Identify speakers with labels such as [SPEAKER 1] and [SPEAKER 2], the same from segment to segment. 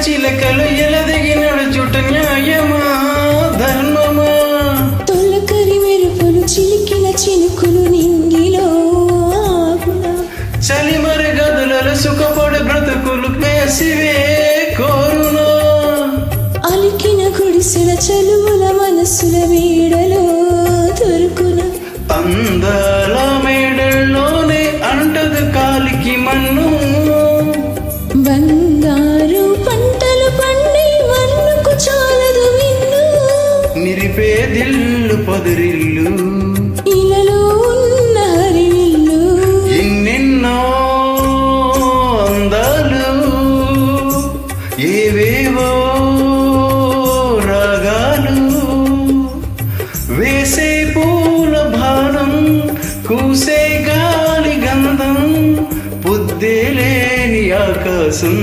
[SPEAKER 1] చిలకలు ఎలదిగి నడుచుట న్యాయమా ధర్మమా
[SPEAKER 2] తొలకరి మెరుపులు చిలికిన చినుకులు నింగిలో
[SPEAKER 1] చలిమరి గదులలో సుఖపడు బ్రతుకులు వేసివే కోరునా
[SPEAKER 2] అలికిన గుడిసెల చలువుల మనసుల వీడలో దొరుకున
[SPEAKER 1] అందాల మేడల్లోనే అంటదు కాలికి మన్ను
[SPEAKER 2] బంగారు పంటలు పండి మన్నుకు చాలదు విన్ను
[SPEAKER 1] నిరిపేదిల్లు పొదిరిల్లు
[SPEAKER 2] ఇలలో ఉన్న హరివిల్లు
[SPEAKER 1] ఎన్నెన్నో అందాలు ఏవేవో రాగాలు వేసే పూల భారం కూసే గాలి గంధం బుద్ధేలేని ఆకాశం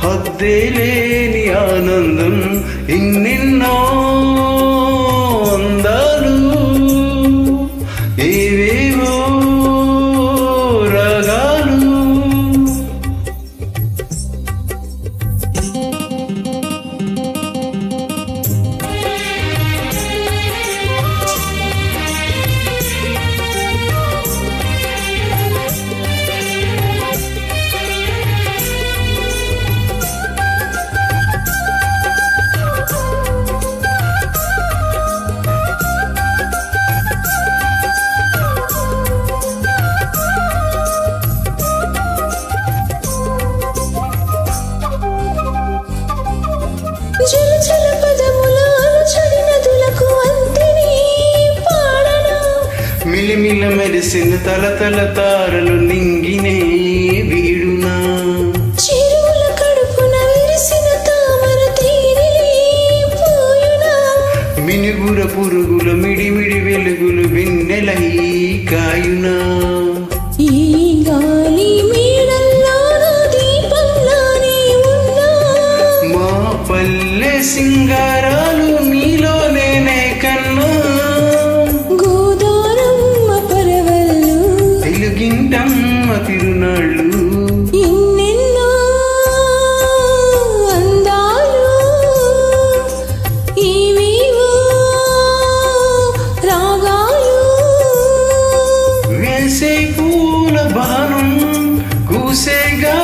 [SPEAKER 1] హద్దేలేని ఆనందం ఎన్నెన్నో అందాలు ఏవేవో రాగాలు
[SPEAKER 2] జలచల పదములాలు చడి నదులకు అంతిని పాడనా
[SPEAKER 1] మిలిమిల మెరిసిన తలతల తారలు నింగినే వీడునా
[SPEAKER 2] చెరువుల కడుపున విరిసిన తామర తీరిలే పోయునా
[SPEAKER 1] మినుగుర పురుగుల మిడిమిడి వెలుగులు వెన్నెలై కాయునా
[SPEAKER 2] ఈ గాలి మేడల్లోన దీపంలానే ఉన్నా
[SPEAKER 1] మా పల్లె సింగారాలు నీలో నేనే కన్నా
[SPEAKER 2] గోదారమ్మ పరవళ్ళు
[SPEAKER 1] తెలుగింటమ్మ తిరునాళ్ళు
[SPEAKER 2] ఎన్నెన్నో అందాలు ఏవేవో రాగాలు
[SPEAKER 1] వేసే పూల బాణం కూసేగా